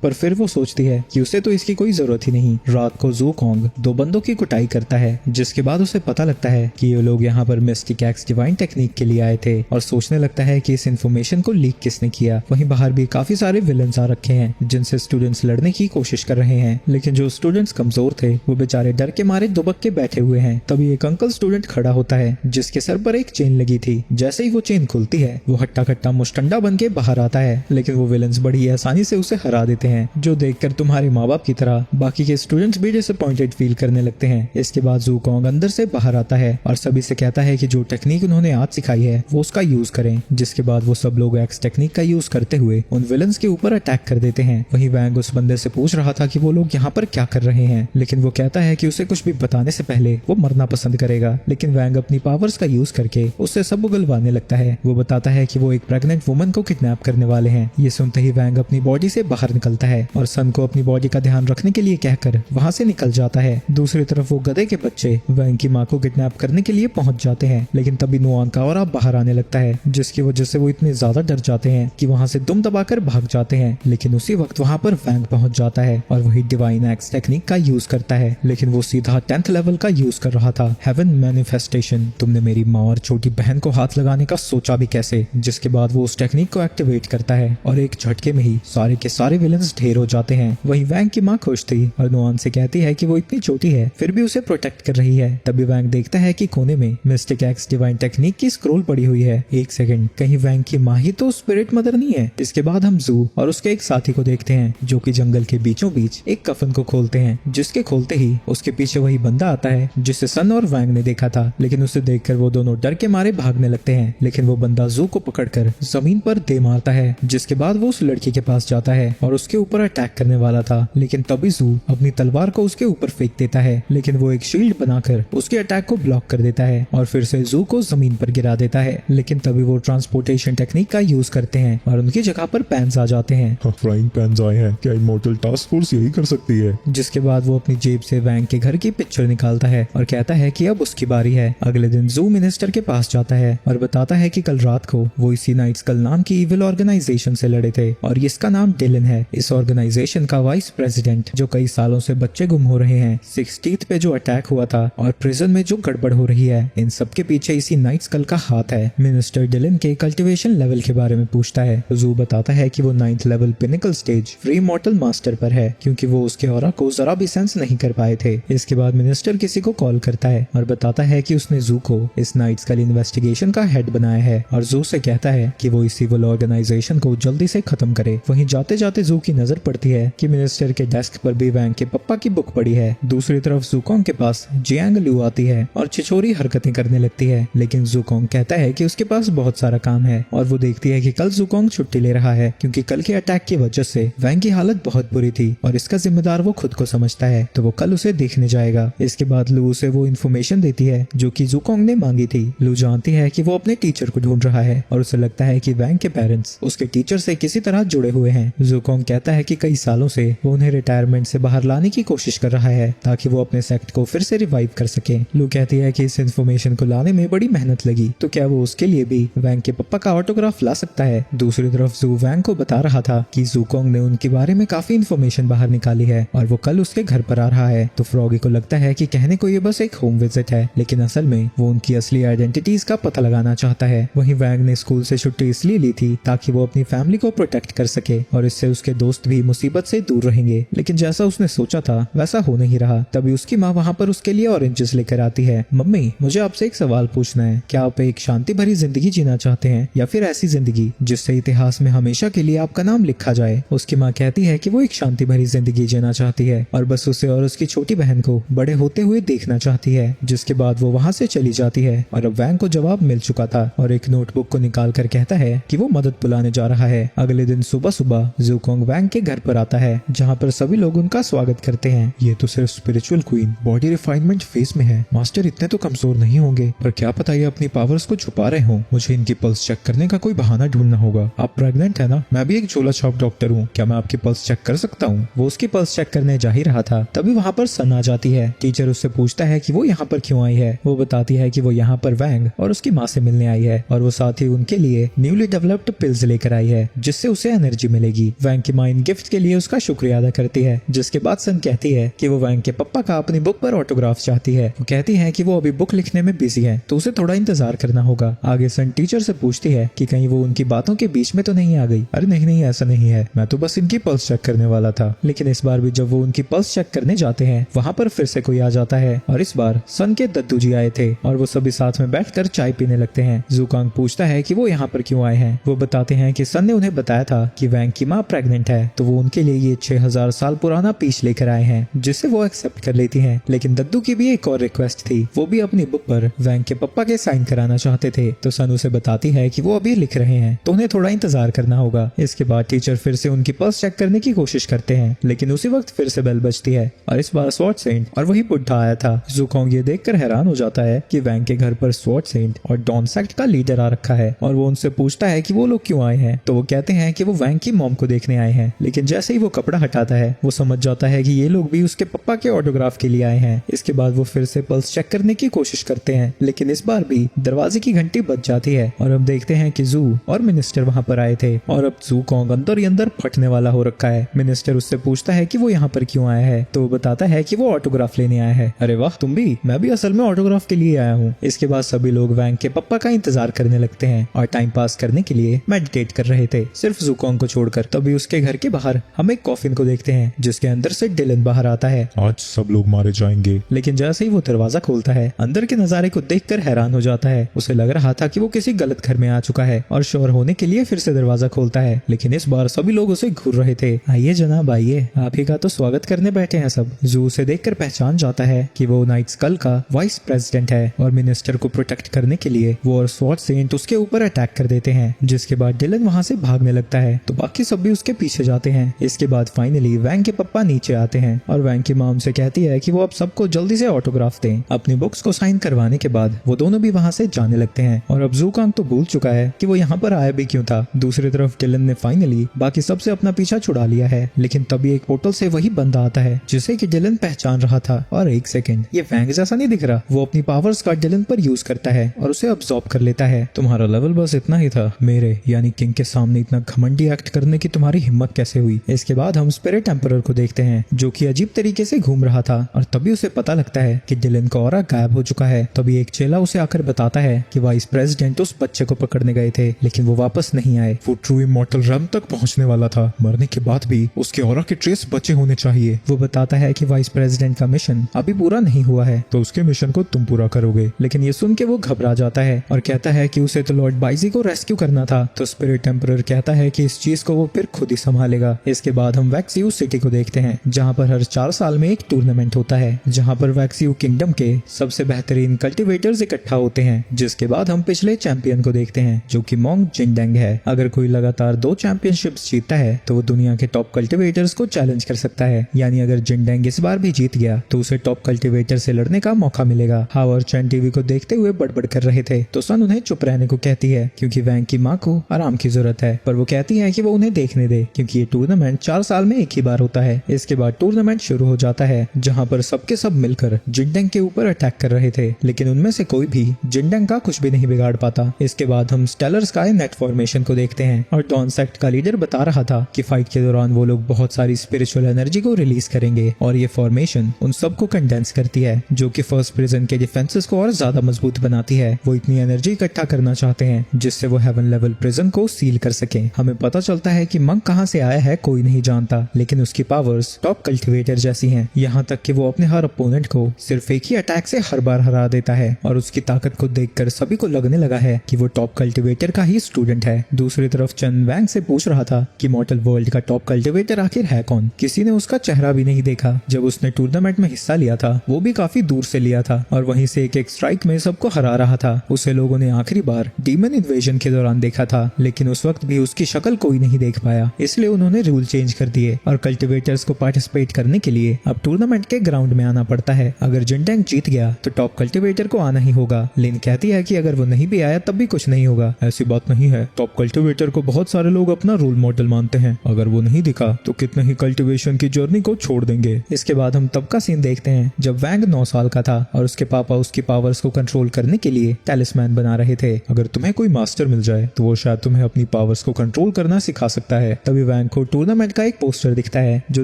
पर फिर वो सोचती है कि उसे तो इसकी कोई जरूरत ही नहीं। रात को जू कॉन्ग 2 बंदों की कुटाई करता है, जिसके बाद उसे पता लगता है कि ये लोग यहाँ पर मिस्टिक एक्स डिवाइन टेक्निक के लिए आए थे और सोचने लगता है कि इस इन्फॉर्मेशन को लीक किसने किया। वहीं बाहर भी काफी सारे विलन्स आ रखे हैं जिनसे स्टूडेंट्स लड़ने की कोशिश कर रहे हैं, लेकिन जो स्टूडेंट्स कमजोर थे वो बेचारे डर के मारे दुबक के बैठे हुए हैं। तभी एक अंकल स्टूडेंट खड़ा होता है जिसके सर पर एक चेन लगी थी। जैसे ही वो चेन खुलती है वो हट्टा कट्टा मुस्टंडा बन के बाहर आता है, लेकिन वो विलन्स बड़ी आसानी से उसे हरा देते हैं, जो देखकर तुम्हारे माँ बाप की तरह बाकी के स्टूडेंट्स भी डिसअपॉइंटेड फील करने लगते हैं। इसके बाद जू कॉन्ग अंदर से बाहर आता है और सभी से कहता है कि जो टेक्निक उन्होंने आज सिखाई है वो उसका यूज करें। जिसके बाद वो सब लोग एक्स टेक्निक का यूज करते हुए उन विलन्स के ऊपर अटैक कर देते हैं। वहीं वैंग उस बंदे से पूछ रहा था कि वो लोग यहाँ पर क्या कर रहे हैं, लेकिन वो कहता है कि उसे कुछ भी बताने से पहले वो मरना पसंद करेगा। लेकिन वैंग अपनी पावर्स का यूज करके उससे सब उगलवाने लगता है। वो बताता है कि वो एक प्रेग्नेंट वुमन को किडनैप करने वाले हैं। ये सुनते ही वैंग अपनी बॉडी से बाहर निकलता है और सन को अपनी बॉडी का ध्यान रखने के लिए कहकर वहाँ से निकल जाता है। दूसरी तरफ वो गधे के बच्चे वैंग की माँ को किडनैप करने के लिए पहुंच जाते हैं, लेकिन तभी नुआन का और बाहर आने लगता है, जिसकी वजह से वो इतने ज्यादा डर जाते हैं कि वहाँ से दुम दबाकर भाग जाते हैं। लेकिन उसी वक्त वहाँ पर वैंग पहुंच जाता है और वही डिवाइन एक्स टेक्निक का यूज करता है, लेकिन वो सीधा 10th लेवल का यूज कर रहा था, हेवन मैनिफेस्टेशन। तुमने मेरी माँ और छोटी बहन को हाथ लगाने का सोचा भी कैसे। जिसके बाद वो उस टेक्निक को एक्टिवेट करता है और एक झटके में ही सारे के सारे विलन्स ढेर हो जाते हैं। वहीं वैंग की माँ खुश थी और नुआन से कहती है कि वो इतनी छोटी है फिर भी उसे प्रोटेक्ट कर रही है। तभी वैंग देखता है कि कोने में मिस्टिक एक्स डिवाइन टेक्निक की स्क्रोल पड़ी हुई है। एक सेकंड, कहीं वैंग की माँ ही तो स्पिरिट मदर नहीं है। इसके बाद हम जू और उसके एक साथी को देखते हैं जो कि जंगल के बीचों बीच एक कफन को खोलते हैं, जिसके खोलते ही उसके पीछे वही बंदा आता है जिसे सन और वैंग ने देखा था। लेकिन उसे देखकर वो दोनों डर के मारे भागने लगते हैं, लेकिन वो बंदा जू को पकड़कर जमीन पर दे मारता है। जिसके बाद वो उस लड़की के पास जाता है और उसके ऊपर अटैक करने वाला था, लेकिन तभी जू अपनी तलवार को उसके ऊपर फेंक देता है, लेकिन वो एक शील्ड बनाकर उसके अटैक को ब्लॉक कर देता है और फिर से जू को जमीन पर गिरा देता है। लेकिन तभी वो ट्रांसपोर्टेशन टेक्निक का यूज करते हैं और उनकी जगह पर पैन्स आ जाते हैं। फ्राइंग पैन्स आए हैं, क्या इमॉर्टल टास्क फोर्स यही कर सकती है? जिसके बाद वो अपनी जेब से वैंग के घर की पिक्चर निकालता है और कहता है कि अब उसकी बारी है। अगले दिन जू मिनिस्टर के पास जाता है और बताता है कि कल रात को वो इसी नाइट्स कल नाम की इविल ऑर्गेनाइजेशन से लड़े थे और इसका नाम डिलन है। इस ऑर्गेनाइजेशन का वाइस प्रेसिडेंट जो कई सालों से बच्चे गुम हो रहे हैं, 16th पे जो अटैक हुआ था और प्रिजन में जो गड़बड़ हो रही है, इन सब के पीछे इसी नाइट्स कल का हाथ है। मिनिस्टर डिलन के कल्टिवेशन लेवल के बारे में पूछता है। जू बताता है कि वो 9th level pinnacle stage free मॉर्टल master पर है, क्योंकि वो उसके ऑरा को जरा भी सेंस नहीं कर पाए थे। इसके बाद मिनिस्टर किसी को कॉल करता है और बताता है कि उसने जू को इस नाइट्स कल इन्वेस्टिगेशन का हेड बनाया है और जू से कहता है कि वो इस इविल ऑर्गेनाइजेशन को जल्दी से खत्म करे। वहीं जाते जाते जू की नजर पड़ती है कि मिनिस्टर के डेस्क पर भी वैंग के पप्पा की बुक पड़ी है। दूसरी तरफ जूकोंग के पास जियांग लू आती है और छिछोरी हरकतें करने लगती है, लेकिन जूकोंग कहता है कि उसके पास बहुत सारा काम है और वो देखती है कि कल जूकोंग छुट्टी ले रहा है क्योंकि कल के अटैक की वजह से वैंग की हालत बहुत बुरी थी और इसका जिम्मेदार वो खुद को समझता है, तो वो कल उसे देखने जाएगा। इसके बाद लू उसे वो इन्फॉर्मेशन देती है जो कि जूकोंग ने मांगी थी। लू जानती है कि वो अपने टीचर को ढूंढ रहा है और उसे लगता है कि वैंग के पेरेंट्स उसके टीचर से किसी तरह जुड़े हुए हैं। जूकोंग कहता है कि कई सालों से वो उन्हें रिटायरमेंट से बाहर लाने की कोशिश कर रहा है ताकि वो अपने सेक्ट को फिर से रिवाइव कर सके। लू कहती है कि इस इन्फॉर्मेशन को लाने में बड़ी मेहनत लगी, तो क्या वो उसके लिए भी वैंग के पप्पा का ऑटोग्राफ ला सकता है। दूसरी तरफ जू वैंग को बता रहा था कि जूकोंग ने उनके बारे में काफी इन्फॉर्मेशन बाहर निकाली है और वो कल उसके घर पर आ रहा है। तो फ्रॉगी को लगता है कि कहने को ये बस एक होम विजिट है, लेकिन असल में वो उनकी असली आइडेंटिटीज का पता लगाना चाहता है। वहीं वैंग ने स्कूल से छुट्टी इसलिए ली थी ताकि वो अपनी फैमिली को प्रोटेक्ट कर सके और इससे उसके दोस्त भी मुसीबत से दूर रहेंगे, लेकिन जैसा उसने सोचा था वैसा हो नहीं रहा। तभी उसकी माँ वहाँ पर उसके लिए ऑरेंजेस लेकर आती है। मम्मी, मुझे आपसे एक सवाल पूछना है, क्या आप एक शांति भरी जिंदगी जीना चाहते हैं या फिर ऐसी जिंदगी जिससे इतिहास में हमेशा के लिए आपका नाम लिखा जाए। उसकी माँ कहती है कि वो एक शांति भरी जिंदगी जीना चाहती है और बस उसे और उसकी छोटी बहन को बड़े होते हुए देखना चाहती है। जिसके बाद वो वहाँ से चली जाती है और अब वैंग को जवाब मिल चुका था और एक नोटबुक को निकाल कर कहता है कि वो मदद बुलाने जा रहा है। अगले दिन सुबह सुबह जूकोंग वैंग के घर पर आता है जहाँ पर सभी लोग उनका स्वागत करते हैं। ये तो सिर्फ spiritual queen body refinement phase में है। मास्टर इतने तो कमजोर नहीं होंगे, पर क्या पता ये अपनी पावर्स को छुपा रहे हो। मुझे इनकी पल्स चेक करने का कोई बहाना ढूंढना होगा। आप प्रेग्नेंट है ना? मैं भी एक झोला छाप डॉक्टर हूँ, क्या मैं आपकी पल्स चेक कर सकता हूँ? वो उसकी पल्स चेक करने जा ही रहा था, तभी वहाँ पर सन आ जाती है। टीचर उससे पूछता है कि वो यहाँ पर क्यों आई है। वो बताती है कि वो यहाँ पर वैंग और उसकी माँ से मिलने आई है और वो साथ ही उनके लिए न्यूली डेवलप्ड पिल्स लेकर आई है जिससे उसे एनर्जी मिलेगी। वैंग की माँ इन गिफ्ट के लिए उसका शुक्रिया अदा करती है, जिसके बाद सन कहती है कि वो वैंग के पापा का अपनी बुक पर ऑटोग्राफ चाहती है। वो कहती है कि वो अभी बुक लिखने में बिजी है तो उसे थोड़ा इंतजार करना होगा। आगे सन टीचर से पूछती है कि कहीं वो उनकी बातों के बीच में तो नहीं आ गई। अरे नहीं ऐसा नहीं है, मैं तो बस इनकी पल्स चेक करने वाला था। लेकिन इस बार भी जब वो उनकी पल्स चेक करने जाते हैं वहाँ पर फिर से कोई आ जाता है और इस बार सन के दद्दू जी आए थे और वो सभी साथ में बैठकर चाय पीने लगते हैं। जूकांग पूछता है कि वो यहाँ पर क्यों आए हैं। वो बताते हैं कि सन ने उन्हें बताया था कि वैंग की माँ प्रेग्नेंट है तो वो उनके लिए ये 6000 साल पुराना पीस लेकर आए हैं, जिसे वो एक्सेप्ट कर लेती हैं। लेकिन दद्दू की भी एक और रिक्वेस्ट थी, वो भी अपनी बुक पर वैंग के पापा के साइन कराना चाहते थे। तो सन उसे बताती है कि वो अभी लिख रहे हैं तो उन्हें थोड़ा इंतजार करना होगा। इसके बाद टीचर फिर से उनकी पल्स चेक करने की कोशिश करते हैं, लेकिन उसी वक्त फिर से बेल बजती है और इस बार स्वॉर्ड सेंट और वही बुढ़ा आया था। जूकोंग ये देखकर हैरान हो जाता है कि वैंग के घर पर स्वॉर्ड सेंट और डॉन सेक्ट का लीडर आ रखा है और वो उनसे पूछता है कि वो लोग क्यों आए हैं। तो वो कहते हैं कि वो वैंग की मॉम को देखने आए हैं। लेकिन जैसे ही वो कपड़ा हटाता है वो समझ जाता है कि ये लोग भी उसके पापा के ऑटोग्राफ के लिए आए हैं। इसके बाद वो फिर से पल्स चेक करने की कोशिश करते हैं, लेकिन इस बार भी दरवाजे की घंटी बज जाती है और अब देखते हैं कि जू और मिनिस्टर वहाँ पर आए थे और अब जूकोंग अंदर ही अंदर फटने वाला हो रखा है। मिनिस्टर उससे पूछता है कि वो यहाँ पर क्यों आया है तो वो बताता है कि वो ऑटोग्राफ लेने आया है। अरे वाह, तुम भी? मैं भी असल में ऑटोग्राफ के लिए आया हूँ। इसके बाद सभी लोग वैंग के पापा का इंतजार करने लगते हैं और टाइम पास करने के लिए मेडिटेट कर रहे थे, सिर्फ जूकोंग को छोड़कर। तभी उसके घर के बाहर हम एक कॉफिन को देखते हैं जिसके अंदर से डिलन बाहर आता है। आज सब लोग मारे जाएंगे। लेकिन जैसे ही वो दरवाजा खोलता है अंदर के नजारे को देखकर हैरान हो जाता है। उसे लग रहा था कि वो किसी गलत घर में आ चुका है और श्योर होने के लिए फिर से दरवाजा खोलता है, लेकिन इस बार सभी लोग उसे घूर रहे थे। आइए जनाब आइए, आप ही का तो स्वागत करने बैठे हैं सब। जू उसे देखकर पहचान जाता है कि वो नाइट स्कल का वाइस प्रेसिडेंट है और मिनिस्टर को प्रोटेक्ट करने के लिए वो और स्वॉर्ड सेंट उसके ऊपर अटैक कर देते हैं, जिसके बाद डिलन वहाँ से भागने लगता है तो बाकी सब भी उसके पीछे जाते हैं। इसके बाद फाइनली वैंग के पापा नीचे आते हैं और वैंग की माम से कहती है कि वो अब सबको जल्दी से ऑटोग्राफ दें। अपनी बुक्स को साइन करवाने के बाद वो दोनों भी वहाँ से जाने लगते हैं और अब जूकांग तो भूल चुका है कि वो यहाँ पर आया भी क्यों था। दूसरी तरफ डिलन ने फाइनली बाकी सबसे अपना पीछा छुड़ा लिया है, लेकिन तभी एक पोर्टल से वही बंदा आता है जिसे कि डिलन पहचान रहा था। और एक सेकंड, ये वैंग जैसा नहीं दिख रहा। वो अपनी पावर्स का डिलन पर यूज करता है और उसे अब्सॉर्ब कर लेता है। तुम्हारा लेवल बस इतना ही था, मेरे यानी किंग के सामने इतना घमंडी एक्ट करने की तुम्हारी हिम्मत कैसे हुई। इसके बाद हम स्पिरिट एम्परर को देखते हैं जो कि अजीब तरीके से घूम रहा था और तभी उसे पता लगता है कि डिलन का ऑरा गायब हो चुका है। तभी एक चेला उसे आकर बताता है कि वाइस प्रेसिडेंट उस बच्चे को पकड़ने गए थे लेकिन वो वापस नहीं आए। वो ट्रू इमॉर्टल रैम तक पहुंचने वाला था, मरने के बाद भी उसके ऑरा के ट्रेस बचे होने चाहिए। वो बताता है कि वाइस प्रेसिडेंट का मिशन अभी पूरा नहीं हुआ है तो उसके मिशन को तुम पूरा करोगे। लेकिन ये सुन के वो घबरा जाता है और कहता है कि उसे तो लॉर्ड बाइजी को रेस्क्यू करना था। तो स्पिरिट एम्परर कहता है कि इस चीज को वो फिर खुद ही संभालेगा। इसके बाद हम वैक्सीयू सिटी को देखते हैं जहाँ पर हर 4 साल में एक टूर्नामेंट होता है जहाँ पर वैक्सीयू किंगडम के सबसे बेहतरीन कल्टिवेटर्स इकट्ठा होते हैं। जिसके बाद हम पिछले चैंपियन को देखते हैं जो कि मोंग जिंगडेंग है। अगर कोई लगातार 2 चैंपियनशिप्स जीतता है तो वो दुनिया के टॉप कल्टिवेटर्स को चैलेंज कर सकता है, यानी अगर जिंगडेंग इस बार भी जीत गया तो उसे टॉप कल्टिवेटर से लड़ने का मौका मिलेगा। हाव और चैन टीवी को देखते हुए बड़बड़ कर रहे थे तो सन उन्हें चुप रहने को कहती है क्योंकि वैंग की माँ को आराम की जरूरत है, पर वो कहती है कि वो उन्हें देखने दे क्योंकि ये टूर्नामेंट 4 साल में एक ही बार होता है। इसके बाद टूर्नामेंट शुरू हो जाता है जहाँ पर सबके सब मिलकर जिंगडेंग के ऊपर अटैक कर रहे थे, लेकिन उनमें से कोई भी जिंगडेंग का कुछ भी नहीं बिगाड़ पाता। इसके बाद हम स्टेलर स्काई नेट फॉर्मेशन को देखते हैं और डॉन सेक्ट का लीडर बता रहा था कि फाइट के दौरान वो लोग बहुत सारी स्पिरिचुअल एनर्जी को रिलीज करेंगे और ये फॉर्मेशन उन सबको कंडेंस करती है जो कि फर्स्ट प्रिजन के डिफेंसेस को और ज्यादा मजबूत बनाती है। वो इतनी एनर्जी इकट्ठा करना चाहते हैं जिससे वो हेवन लेवल प्रिजन को सील कर सके। हमें पता चलता है कि मंक कहाँ से आया है कोई नहीं जानता, लेकिन उसकी पावर्स टॉप कल्टिवेटर जैसी हैं, यहाँ तक कि वो अपने हर अपोनेंट को सिर्फ एक ही अटैक से हर बार हरा देता है और उसकी ताकत को देखकर सभी को लगने लगा है कि वो टॉप कल्टिवेटर का ही स्टूडेंट है। दूसरी तरफ चन वैंग से पूछ रहा था कि मॉर्टल वर्ल्ड का टॉप कल्टिवेटर आखिर है कौन। किसी ने उसका चेहरा भी नहीं देखा। जब उसने टूर्नामेंट में हिस्सा लिया था वो भी काफी दूर से लिया था और वहीं से एक स्ट्राइक में सबको हरा रहा था। उसे लोगों ने आखिरी बार डीमन इन्वेजन के दौरान देखा था, लेकिन उस वक्त भी उसकी शक्ल कोई नहीं देख पाया, इसलिए उन्होंने रूल चेंज कर दिए और कल्टिवेटर्स को पार्टिसिपेट करने के लिए अब टूर्नामेंट के ग्राउंड में आना पड़ता है। अगर जिंगडेंग जीत गया तो टॉप कल्टिवेटर को आना ही होगा। लिन कहती है कि अगर वो नहीं भी आया तब भी कुछ नहीं होगा। ऐसी बात नहीं है, टॉप कल्टिवेटर को बहुत सारे लोग अपना रोल मॉडल मानते हैं। अगर वो नहीं दिखा तो कितने ही कल्टिवेशन की जर्नी को छोड़ देंगे। इसके बाद हम तब का सीन देखते हैं जब वैंग 9 साल का था और उसके पापा उसकी पावर्स को कंट्रोल करने के लिए टैलिस्मैन बना रहे थे। अगर तुम्हें कोई मास्टर मिल जाए तो वो शायद तुम्हें अपनी पावर्स को कंट्रोल करना सिखा सकता है। तभी वैंग वैंग को टूर्नामेंट का एक पोस्टर दिखता है जो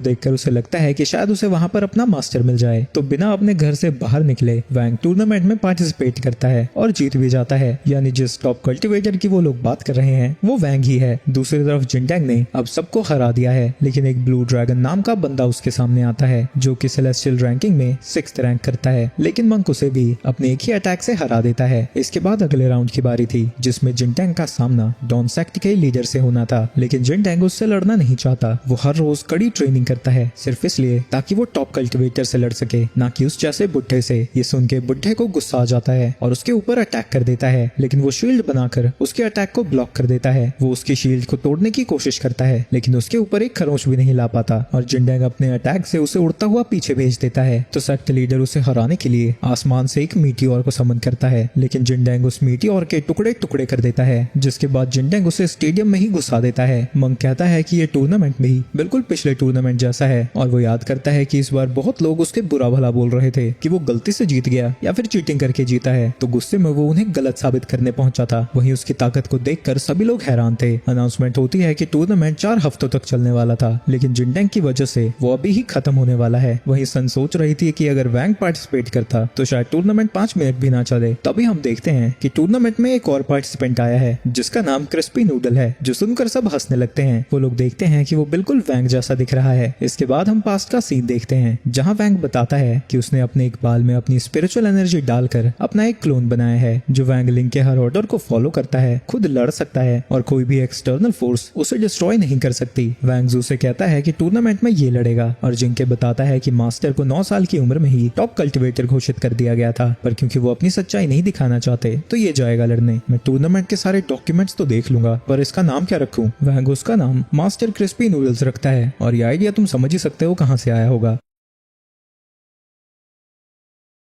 देखकर उसे लगता है कि शायद उसे वहां पर अपना मास्टर मिल जाए। तो बिना अपने घर से बाहर निकले वैंग टूर्नामेंट में पार्टिसिपेट करता है और जीत भी जाता है। यानी जिस टॉप कल्टिवेटर की वो लोग बात कर रहे हैं वो वैंग ही है। दूसरी तरफ जिनटैंग ने अब सबको हरा दिया है, लेकिन एक ब्लू ड्रैगन नाम का बंदा उसके सामने आता है जो कि सेलेस्टियल रैंकिंग में 6th रैंक करता है, लेकिन मंक उसे भी अपने एक ही अटैक से हरा देता है। इसके बाद अगले राउंड की बारी थी जिसमें जिनटैंग का सामना डॉन सेक्ट के लीडर से होना था, लेकिन जिनटैंग उससे लड़ना नहीं चाहता। वो हर रोज कड़ी ट्रेनिंग करता है सिर्फ इसलिए ताकि वो टॉप कल्टिवेटर से लड़ सके, ना कि उस जैसे बुढ़े से। ये सुन के बुढ़े को गुस्सा आ जाता है और उसके ऊपर अटैक कर देता है, लेकिन वो शील्ड बनाकर उसके अटैक को ब्लॉक कर देता है। वो उसकी शील्ड को तोड़ने की कोशिश करता है, लेकिन उसके ऊपर एक खरोंच भी नहीं ला पाता और जिनटैंग अपने अटैक से उसे उड़ता हुआ पीछे भेज देता है। तो सेक्ट लीडर उसे हराने के लिए आसमान से एक मीटियोर को समन करता है, लेकिन जिनटैंग उस मीटियोर के टुकड़े टुकड़े कर देता है, जिसके बाद जिनटैंग उसे स्टेडियम में ही घुसा देता है। मंक कहता है कि ये टूर्नामेंट भी बिल्कुल पिछले टूर्नामेंट जैसा है और वो याद करता है कि इस बार बहुत लोग उसके बुरा भला बोल रहे थे कि वो गलती से जीत गया या फिर चीटिंग करके जीता है, तो गुस्से में वो उन्हें गलत साबित करने पहुंचा था। वहीं उसकी ताकत को देखकर सभी लोग हैरान थे। अनाउंसमेंट होती है कि टूर्नामेंट 4 हफ्तों तक चलने वाला था, लेकिन जिनटैंग की वजह से वो अभी ही खत्म होने वाला है। वहीं सन सोच रही थी कि अगर वैंग पार्टिसिपेट करता तो शायद टूर्नामेंट 5 मिनट भी ना चले। तभी हम देखते हैं कि टूर्नामेंट में एक और पार्टिसिपेंट आया है जिसका नाम क्रिस्पी नूडल है, जो सुनकर सब हंसने लगते हैं। वो लोग देखते हैं कि वो बिल्कुल वैंग जैसा दिख रहा है। इसके बाद हम पास्ट का सीन देखते हैं जहाँ वैंग बताता है कि उसने अपने एक बाल में अपनी स्पिरिचुअल एनर्जी डालकर अपना एक क्लोन बनाया है जो वैंग लिंग के हर ऑर्डर को फॉलो करता है, खुद लड़ सकता है और कोई भी एक्सटर्नल फोर्स उसे डिस्ट्रॉय नहीं कर सकती। वैंग जू से कहता है कि टूर्नामेंट में ये लड़ेगा और जिंके बताता है कि मास्टर को 9 साल की उम्र में ही टॉप कल्टिवेटर घोषित कर दिया गया था, पर क्योंकि वो अपनी सच्चाई नहीं दिखाना चाहते तो ये जाएगा लड़ने। मैं टूर्नामेंट के सारे डॉक्यूमेंट्स तो देख लूंगा, पर इसका नाम क्या रखूं? वैंग उसका नाम मास्टर क्रिस्पी नूडल्स रखता है और ये आइडिया तुम समझ ही सकते हो कहाँ से आया होगा।